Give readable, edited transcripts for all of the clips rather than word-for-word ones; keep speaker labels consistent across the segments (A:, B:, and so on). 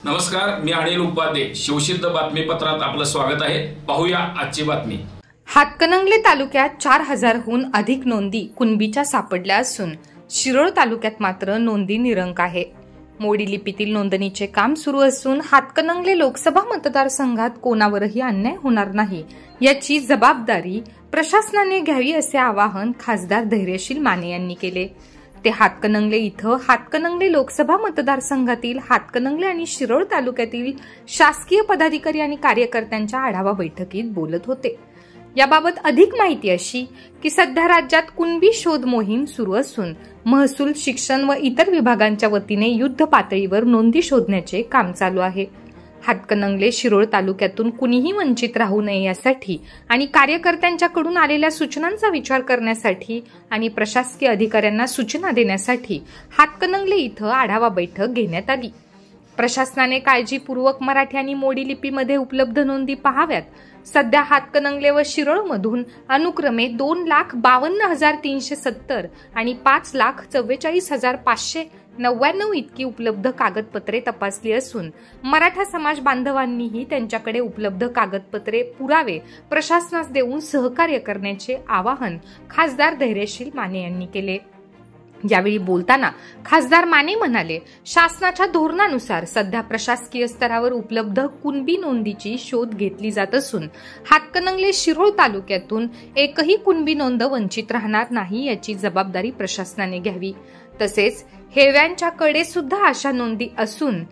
A: नमस्कार, मी अनिल उपाध्ये. शिवसिद्ध बातमीपत्रात आपलं स्वागत आहे. पाहूया आजची बातमी.
B: हातकणंगले तालुक्यात 4000हून अधिक नोंदी कुणबीच्या सापडल्या असून शिरोळ तालुक्यात मात्र नोंदी निरंक आहे. मोडी लिपीतील नोंदणीचे काम सुरू असून हातकणंगले लोकसभा मतदारसंघात कोणावरही अन्याय होणार नाही याची जबाबदारी प्रशासनाने घ्यावी असे आवाहन खासदार धैर्यशील माने यांनी केले. ते हातकणंगले इथं हातकणंगले लोकसभा मतदारसंघातील हातकणंगले आणि शिरोळ तालुक्यातील शासकीय पदाधिकारी आणि कार्यकर्त्यांच्या आढावा बैठकीत बोलत होते. याबाबत अधिक माहिती अशी की सध्या राज्यात कुणबी शोध मोहीम सुरू असून महसूल, शिक्षण व इतर विभागांच्या वतीने युद्ध पातळीवर नोंदी शोधण्याचे काम चालू आहे. हातकणंगले शिरोळ तालुक्यातून कुणीही वंचित राहू नये यासाठी आणि कार्यकर्त्यांच्याकडून आलेल्या सूचनांचा विचार करण्यासाठी आणि प्रशासकीय अधिकाऱ्यांना सूचना देण्यासाठी हातकणंगले इथं आढावा बैठक घेण्यात आली. प्रशासनाने काळजीपूर्वक मराठी आणि मोडी लिपीमध्ये उपलब्ध नोंदी पाहाव्यात. सध्या हातकणंगले व शिरोळमधून अनुक्रमे 2,52,370 आणि 5,44,599 इतकी उपलब्ध कागदपत्रे तपासली असून मराठा समाज बांधवांनीही त्यांच्याकडे उपलब्ध कागदपत्रे, पुरावे प्रशासनास देऊन सहकार्य करण्याचे आवाहन खासदार धैर्यशील माने यांनी केले. यावेळी बोलताना खासदार माने म्हणाले, शासनाच्या धोरणानुसार सध्या प्रशासकीय स्तरावर उपलब्ध कुणबी नोंदीची शोध घेतली जात असून हातकणंगले शिरोळ तालुक्यातून एकही कुणबी नोंद वंचित राहणार नाही याची जबाबदारी प्रशासनाने घ्यावी. तसेच हेळव्यांच्याकडे सुद्धा अशा नोंदी असून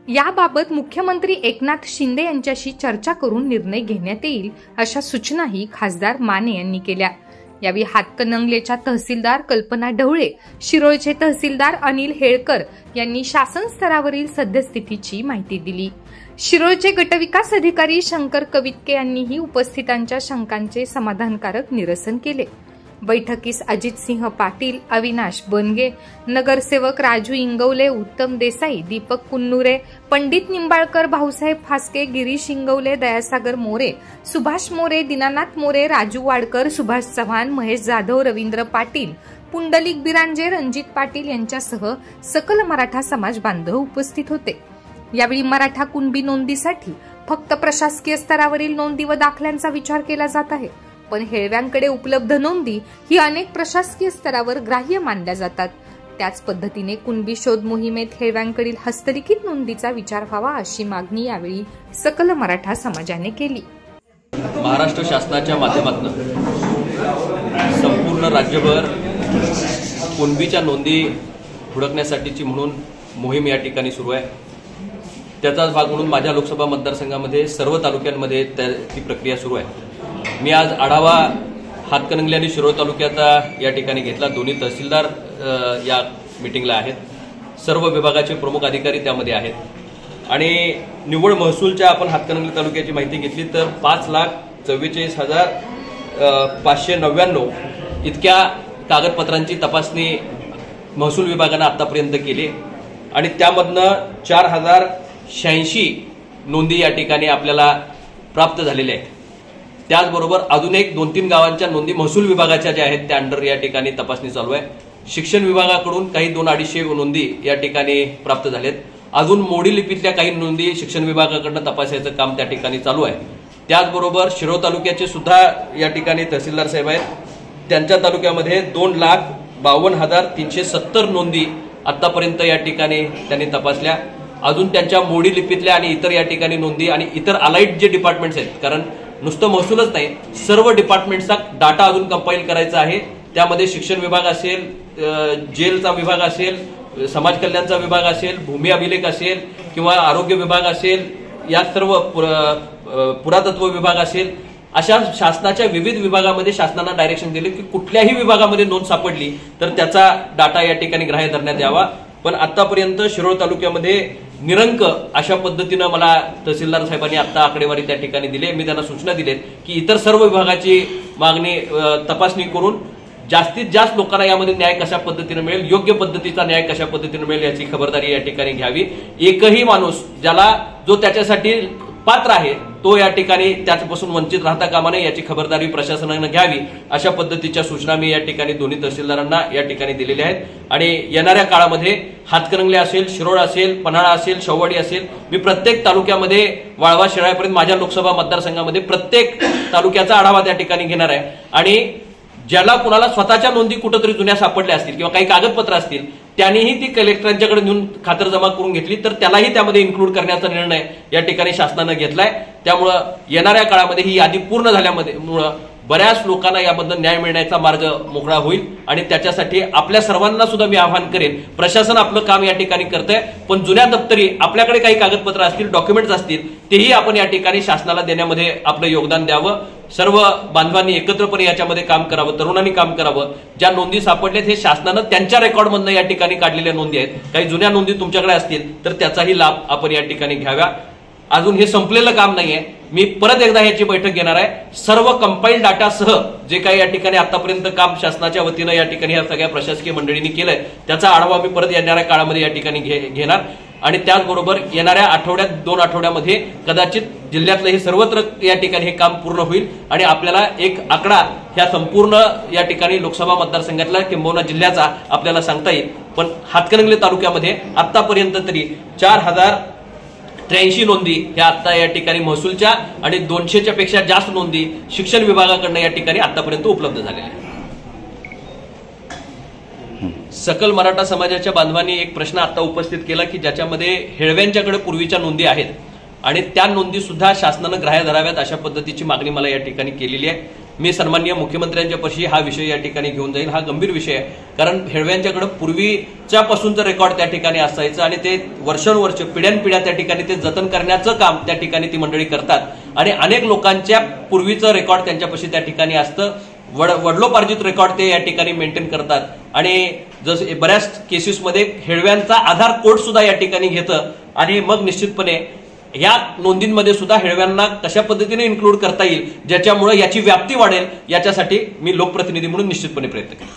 B: याबाबत मुख्यमंत्री एकनाथ शिंदे यांच्याशी चर्चा करून निर्णय घेण्यात येईल अशा सूचनाही खासदार माने यांनी केल्या. यावेळी हातकणंगलेच्या तहसीलदार कल्पना ढवळे, शिरोळचे तहसीलदार अनिल हेळकर यांनी शासन स्तरावरील सद्यस्थितीची माहिती दिली. शिरोळचे गटविकास अधिकारी शंकर कवितके यांनीही उपस्थितांच्या शंकांचे समाधानकारक निरसन केले. बैठकीस अजितसिंह पाटील, अविनाश बनगे, नगरसेवक राजू इंगवले, उत्तम देसाई, दीपक कुन्नुरे, पंडित निंबाळकर, भाऊसाहेब फास्के, गिरीश इंगवले, दयासागर मोरे, सुभाष मोरे, दीनानाथ मोरे, राजू वाडकर, सुभाष चव्हाण, महेश जाधव, रवींद्र पाटील, पुंडलिक बिरांजे, रणजित पाटील यांच्यासह सकल मराठा समाज बांधव उपस्थित होते. यावेळी मराठा कुणबी नोंदीसाठी फक्त प्रशासकीय स्तरावरील नोंदी व दाखल्यांचा विचार केला जात आहे, पण हेळव्यांकडे उपलब्ध नोंदी ही अनेक प्रशासकीय स्तरावर ग्राह्य मानल्या जातात. त्याच पद्धतीने कुणबी शोध मोहिमेत हेळव्यांकडील हस्तलिखित नोंदीचा विचार व्हावा अशी मागणी यावेळी सकल मराठा समाजाने केली.
C: महाराष्ट्र शासनाच्या माध्यमातून संपूर्ण राज्यभर कुणबीच्या नोंदी हुडकण्यासाठीची म्हणून मोहीम या ठिकाणी सुरू आहे. त्याचाच भाग म्हणून माझ्या लोकसभा मतदारसंघामध्ये सर्व तालुक्यांमध्ये ती प्रक्रिया सुरू आहे. मी आज आढावा हातकणंगले आणि शिरोळ तालुक्यात या ठिकाणी घेतला. दोन्ही तहसीलदार या मीटिंगला आहेत. सर्व विभागाचे प्रमुख अधिकारी त्यामध्ये आहेत आणि निव्वळ महसूलच्या आपण हातकणंगले तालुक्याची माहिती घेतली तर 5,44,599 इतक्या कागदपत्रांची तपासणी महसूल विभागानं आतापर्यंत केली आणि त्यामधनं 4,086 नोंदी या ठिकाणी आपल्याला प्राप्त झालेल्या आहेत. त्याचबरोबर अजून एक 2-3 गावांच्या नोंदी महसूल विभागाच्या ज्या आहेत त्या अंडर या ठिकाणी तपासणी चालू आहे. शिक्षण विभागाकडून काही 200-250 नोंदी या ठिकाणी प्राप्त झाल्यात. अजून मोडी लिपीतल्या काही नोंदी शिक्षण विभागाकडून तपासायचं काम त्या ठिकाणी चालू आहे. त्याचबरोबर शिरोळ तालुक्याचे सुद्धा या ठिकाणी तहसीलदार साहेब आहेत. त्यांच्या तालुक्यामध्ये 2,52,370 नोंदी आतापर्यंत या ठिकाणी त्यांनी तपासल्या. अजून त्यांच्या मोडी लिपीतल्या आणि इतर या ठिकाणी नोंदी आणि इतर अलाइड जे डिपार्टमेंट्स आहेत, कारण नुसतं महसूलच नाही, सर्व डिपार्टमेंटचा डाटा अजून कंपाईल करायचा आहे. त्यामध्ये शिक्षण विभाग असेल, जेलचा विभाग असेल, समाज कल्याणचा विभाग असेल, भूमी अभिलेख असेल किंवा आरोग्य विभाग असेल, या सर्व पुरातत्व विभाग असेल, अशा शासनाच्या विविध विभागामध्ये शासनानं डायरेक्शन दिले की कुठल्याही विभागामध्ये नोंद सापडली तर त्याचा डाटा या ठिकाणी ग्राह्य धरण्यात यावा. पण आतापर्यंत शिरोळ तालुक्यामध्ये निरंक अशा पद्धतीनं मला तहसीलदार साहेबांनी आता आकडेवारी त्या ठिकाणी दिली. मी त्यांना सूचना दिलेत की इतर सर्व विभागाची मागणी तपासणी करून जास्तीत जास्त लोकांना यामध्ये न्याय कशा पद्धतीने मिळेल, योग्य पद्धतीचा न्याय कशा पद्धतीने मिळेल याची खबरदारी या ठिकाणी घ्यावी. एकही माणूस जो त्याच्यासाठी पात्र आहे तो या ठिकाणी त्यापासून वंचित राहता कामा नये याची खबरदारी प्रशासनानं घ्यावी, अशा पद्धतीच्या सूचना मी या ठिकाणी दोन्ही तहसीलदारांना या ठिकाणी दिलेल्या आहेत. आणि येणाऱ्या काळामध्ये हातकणंगले असेल, शिरोळ असेल, पन्हाळा असेल, शेववाडी असेल, मी प्रत्येक तालुक्यामध्ये वाळवा शिराळ्यापर्यंत माझ्या लोकसभा मतदारसंघामध्ये प्रत्येक तालुक्याचा आढावा त्या ठिकाणी घेणार आहे. आणि ज्याला कुणाला स्वतःच्या नोंदी कुठेतरी जुन्या सापडल्या असतील किंवा काही कागदपत्र असतील त्यांनीही ती कलेक्टरांच्याकडे नेऊन खातरजमा करून घेतली तर त्यालाही त्यामध्ये इन्क्लूड करण्याचा निर्णय या ठिकाणी शासनानं घेतलाय. त्यामुळं येणाऱ्या काळामध्ये ही यादी पूर्ण झाल्यामुळे बऱ्याच लोकांना याबद्दल न्याय मिळण्याचा मार्ग मोकळा होईल. आणि त्याच्यासाठी आपल्या सर्वांना सुद्धा मी आवाहन करेन, प्रशासन आपलं काम या ठिकाणी करतंय, पण जुन्या दप्तरी आपल्याकडे काही कागदपत्र असतील, डॉक्युमेंट्स असतील, तेही आपण या ठिकाणी शासनाला देण्यामध्ये आपलं योगदान द्यावं. सर्व बांधवांनी एकत्रपणे याच्यामध्ये काम करावं, तरुणांनी काम करावं. ज्या नोंदी सापडल्यात हे शासनानं त्यांच्या रेकॉर्डमधनं या ठिकाणी काढलेल्या नोंदी आहेत. काही जुन्या नोंदी तुमच्याकडे असतील तर त्याचाही लाभ आपण या ठिकाणी घ्यावा. अजून हे संपलेलं काम नाहीये. मी परत एकदा याची बैठक घेणार आहे. सर्व कंपाइल्ड डाटासह जे काही या ठिकाणी आतापर्यंत काम शासनाच्या वतीनं या ठिकाणी या सगळ्या प्रशासकीय मंडळींनी केलंय त्याचा आढावा मी परत येणाऱ्या काळामध्ये या ठिकाणी घेणार. आणि त्याचबरोबर येणाऱ्या आठवड्यात 2 आठवड्यामध्ये कदाचित जिल्ह्यातलं हे सर्वत्र या ठिकाणी हे काम पूर्ण होईल. आणि आपल्याला एक आकडा ह्या संपूर्ण या ठिकाणी लोकसभा मतदारसंघातला किंबहुना जिल्ह्याचा आपल्याला सांगता येईल. पण हातकणंगले तालुक्यामध्ये आतापर्यंत तरी 4083 नोंदी ह्या आता या ठिकाणी महसूलच्या आणि 200च्या पेक्षा जास्त नोंदी शिक्षण विभागाकडनं या ठिकाणी आतापर्यंत उपलब्ध झालेल्या आहेत. सकल मराठा समाजाच्या बांधवांनी एक प्रश्न आता उपस्थित केला की ज्याच्यामध्ये हेळव्यांच्याकडे पूर्वीच्या नोंदी आहेत आणि त्या नोंदी सुद्धा शासनानं ग्राह्य धराव्यात अशा पद्धतीची मागणी मला या ठिकाणी केलेली आहे. मी सन्माननीय मुख्यमंत्र्यांच्या पाशी हा विषय या ठिकाणी घेऊन जाईल. हा गंभीर विषय आहे, कारण हेळव्यांच्याकडे पूर्वीच्यापासूनचं रेकॉर्ड त्या ठिकाणी असायचं आणि ते वर्षानुवर्ष पिढ्यानपिढ्या त्या ठिकाणी ते जतन करण्याचं काम त्या ठिकाणी ती मंडळी करतात. आणि अनेक लोकांच्या पूर्वीचं रेकॉर्ड त्यांच्यापाशी त्या ठिकाणी असतं. वडलोपार्जित रेकॉर्ड ते या ठिकाणी मेंटेन करतात. आणि जसं बऱ्याच केसेसमध्ये हेळव्यांचा आधार कोड सुद्धा या ठिकाणी घेतं. आणि मग निश्चितपणे या नोंदींमध्ये सुद्धा हेळव्यांना कशा पद्धतीने इन्क्लूड करता येईल ज्याच्यामुळे याची व्याप्ती वाढेल, याच्यासाठी मी लोकप्रतिनिधी म्हणून निश्चितपणे प्रयत्न करेन.